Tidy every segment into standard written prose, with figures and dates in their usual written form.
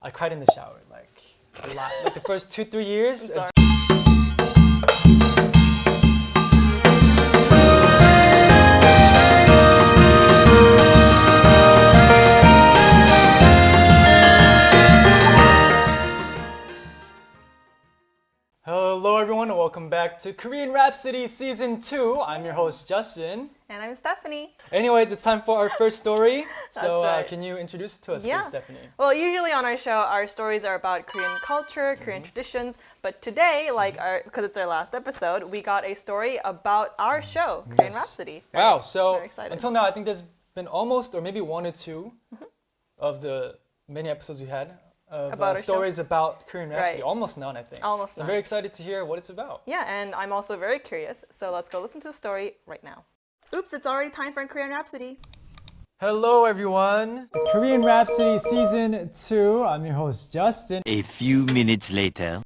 I cried in the shower, like a lot. Like the first 2-3 years. Hello everyone and welcome back to Korean Rhapsody Season 2. I'm your host Justin. And I'm Stephanie. Anyways, it's time for our first story. So right. Can you introduce it to us, please, Stephanie? Well, usually on our show, our stories are about Korean culture, Korean traditions. But today, because it's our last episode, we got a story about our show, Korean Rhapsody. Wow, so very excited. Until now, I think there's been almost, or maybe 1 or 2 of the many episodes we had of About our stories about Korean Rhapsody. Right. Almost none, I think. Almost so none. I'm very excited to hear what it's about. Yeah, and I'm also very curious. So let's go listen to the story right now. Oops, it's already time for Korean Rhapsody. Hello, everyone. Korean Rhapsody Season 2. I'm your host, Justin. A few minutes later.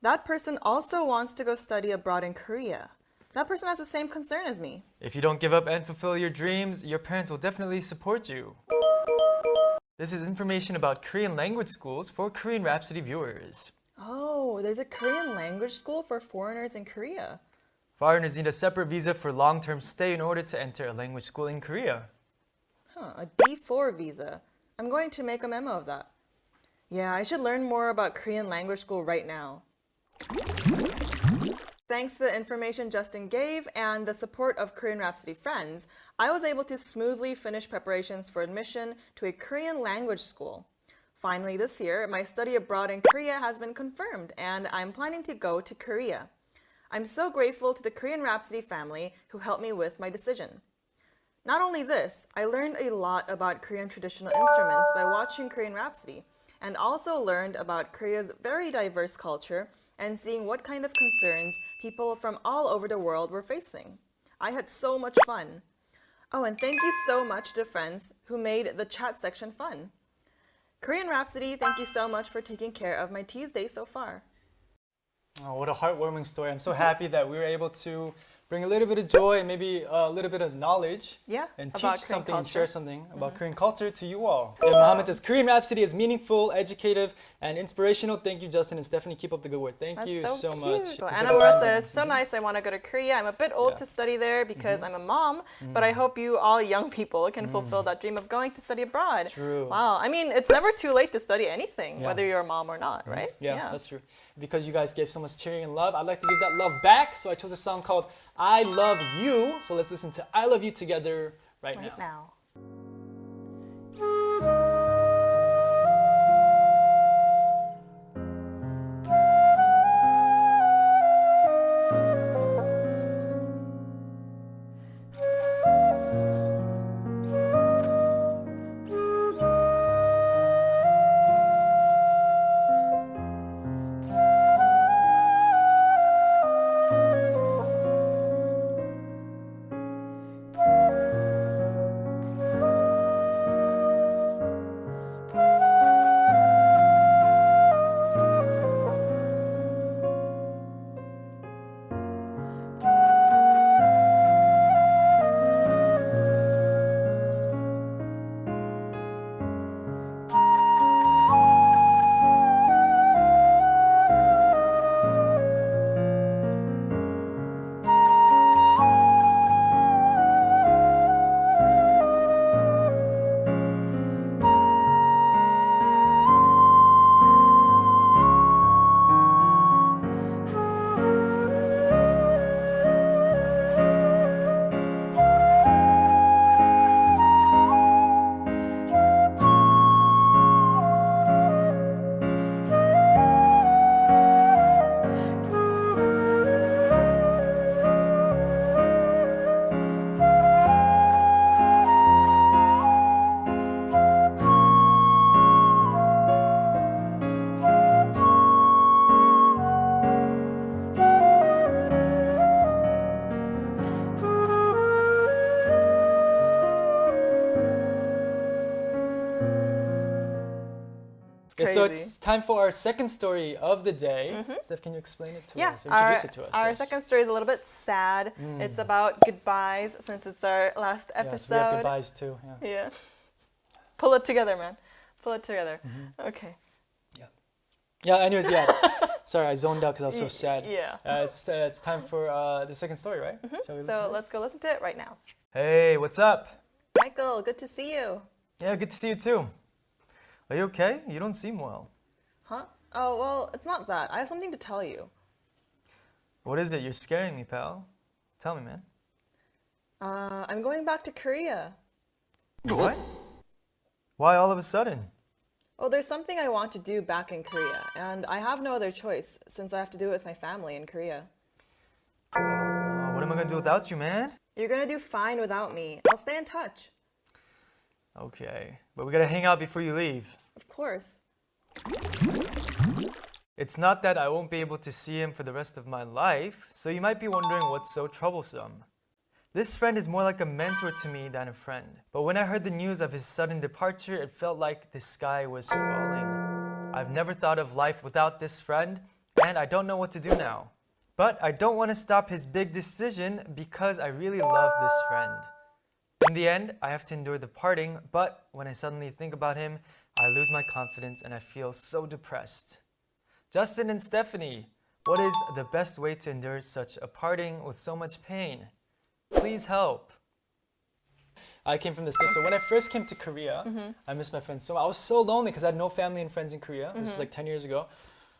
That person also wants to go study abroad in Korea. That person has the same concern as me. If you don't give up and fulfill your dreams, your parents will definitely support you. This is information about Korean language schools for Korean Rhapsody viewers. Oh, there's a Korean language school for foreigners in Korea. Foreigners need a separate visa for long-term stay in order to enter a language school in Korea. A D4 visa. I'm going to make a memo of that. Yeah, I should learn more about Korean language school right now. Thanks to the information Justin gave and the support of Korean Rhapsody friends, I was able to smoothly finish preparations for admission to a Korean language school. Finally this year, my study abroad in Korea has been confirmed and I'm planning to go to Korea. I'm so grateful to the Korean Rhapsody family who helped me with my decision. Not only this, I learned a lot about Korean traditional instruments by watching Korean Rhapsody, and also learned about Korea's very diverse culture and seeing what kind of concerns people from all over the world were facing. I had so much fun. Oh, and thank you so much to friends who made the chat section fun. Korean Rhapsody, thank you so much for taking care of my Tuesday so far. Oh, what a heartwarming story. I'm so happy that we were able to bring a little bit of joy and maybe a little bit of knowledge and teach about something Korean and share culture. something about Korean culture to you all. And Mohammed says, Korean Rhapsody is meaningful, educative, and inspirational. Thank you, Justin and Stephanie. Keep up the good work. Thank you so much. Well, Anna Mora says, so nice, I want to go to Korea. I'm a bit old to study there because I'm a mom, but I hope you all young people can fulfill that dream of going to study abroad. True. Wow, I mean, it's never too late to study anything, whether you're a mom or not, right? Yeah, that's true. Because you guys gave so much cheering and love, I'd like to give that love back. So I chose a song called I Love You. So let's listen to I Love You together right now. So it's time for our second story of the day. Steph, can you explain it to us? Introduce it to us. Our second story is a little bit sad. It's about goodbyes since it's our last episode. Yes, we have goodbyes too. Yeah. Pull it together, man. Pull it together. Okay. Yeah, anyways, yeah. Sorry, I zoned out because I was so sad. Yeah. It's time for the second story, right? Shall we listen to So it? let's go listen to it right now. Hey, what's up? Michael, good to see you. Yeah, good to see you too. Are you okay? You don't seem well. Huh? Oh, well, it's not that. I have something to tell you. What is it? You're scaring me, pal. Tell me, man. I'm going back to Korea. What? Why all of a sudden? Oh, there's something I want to do back in Korea, and I have no other choice since I have to do it with my family in Korea. What am I gonna do without you, man? You're gonna do fine without me. I'll stay in touch. Okay, but we gotta hang out before you leave. Of course. It's not that I won't be able to see him for the rest of my life, so you might be wondering what's so troublesome. This friend is more like a mentor to me than a friend. But when I heard the news of his sudden departure, it felt like the sky was falling. I've never thought of life without this friend, and I don't know what to do now. But I don't want to stop his big decision because I really love this friend. In the end, I have to endure the parting, but when I suddenly think about him, I lose my confidence and I feel so depressed. Justin and Stephanie, what is the best way to endure such a parting with so much pain? Please help. I came from the States, so when I first came to Korea, I missed my friends so much. I was so lonely because I had no family and friends in Korea. This was like 10 years ago.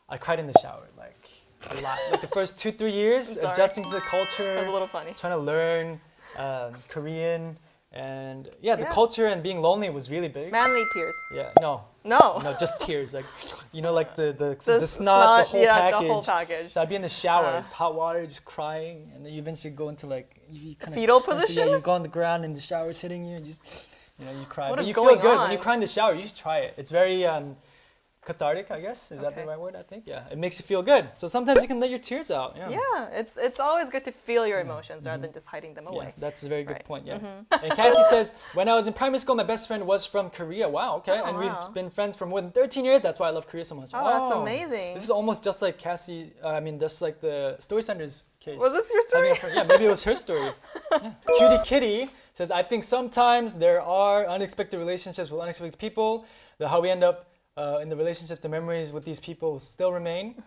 I cried in the shower, like a lot. Like the first 2-3 years, I'm sorry. adjusting to the culture. That was a little funny. Trying to learn Korean. And yeah, the culture and being lonely was really big. Manly tears. Yeah, no, No. just tears. Like, you know, like the The snot, the whole yeah, package. the whole package. So I'd be in the shower, it's hot water, just crying, and then you eventually go into like you kind of fetal position? Yeah, you go on the ground and the shower's hitting you, and you just, you cry. What But is you going feel good on? when you cry in the shower. You should try it. It's very cathartic, I guess. Is that the Okay. right word? I think. Yeah, it makes you feel good. So sometimes you can let your tears out. Yeah. Yeah, it's always good to feel your emotions rather than just hiding them Yeah, away. that's a very good Right. point. Yeah. And Cassie says, when I was in primary school, my best friend was from Korea. Wow. Okay. Oh, and we've wow. been friends for more than 13 years. That's why I love Korea so much. Oh, that's amazing. This is almost just like Cassie. Just like the Story Center's case. Was this your Having story? a friend- Yeah, maybe it was her story. Yeah. Cutie Kitty says, I think sometimes there are unexpected relationships with unexpected people. How we end up in the relationship, the memories with these people still remain.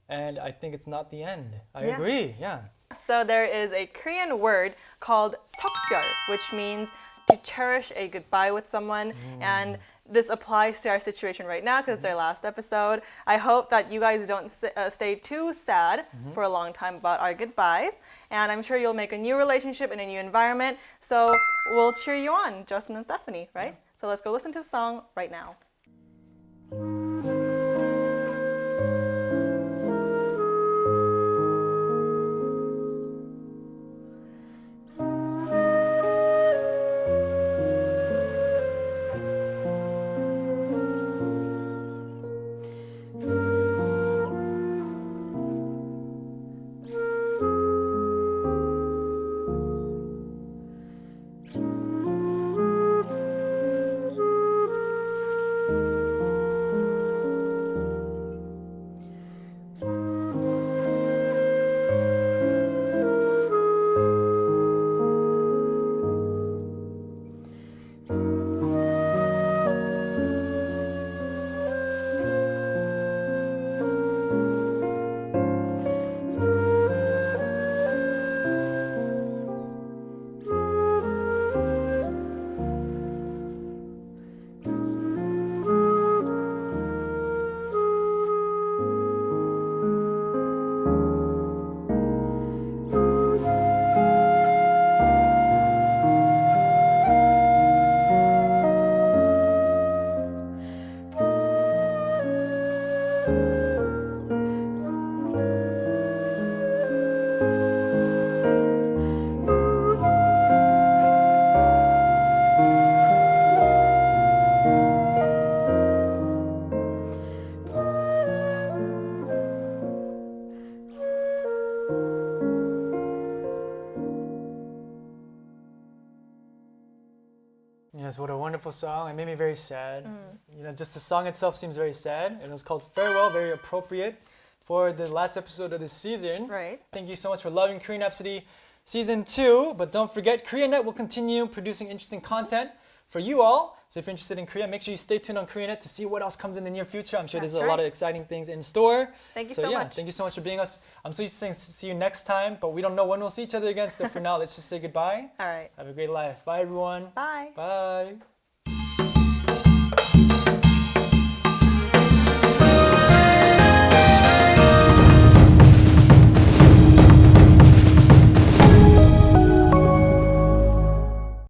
And I think it's not the end. I Yeah. agree. Yeah. So there is a Korean word called 석별, which means to cherish a goodbye with someone. And this applies to our situation right now because it's our last episode. I hope that you guys don't stay too sad for a long time about our goodbyes. And I'm sure you'll make a new relationship in a new environment. So we'll cheer you on, Justin and Stephanie, right? So let's go listen to the song right now. Yes, what a wonderful song. It made me very sad. Just the song itself seems very sad. And it was called Farewell, very appropriate for the last episode of this season. Right. Thank you so much for loving Korean Rhapsody Season 2. But don't forget, Koreanet will continue producing interesting content for you all. So if you're interested in Korea, make sure you stay tuned on Koreanet to see what else comes in the near future. I'm sure That's there's a lot of right. exciting things in store. Thank you so so yeah, much. thank you so much for being us. I'm so used to saying see you next time, but we don't know when we'll see each other again. So for now, let's just say goodbye. All right. Have a great life. Bye, everyone. Bye. Bye.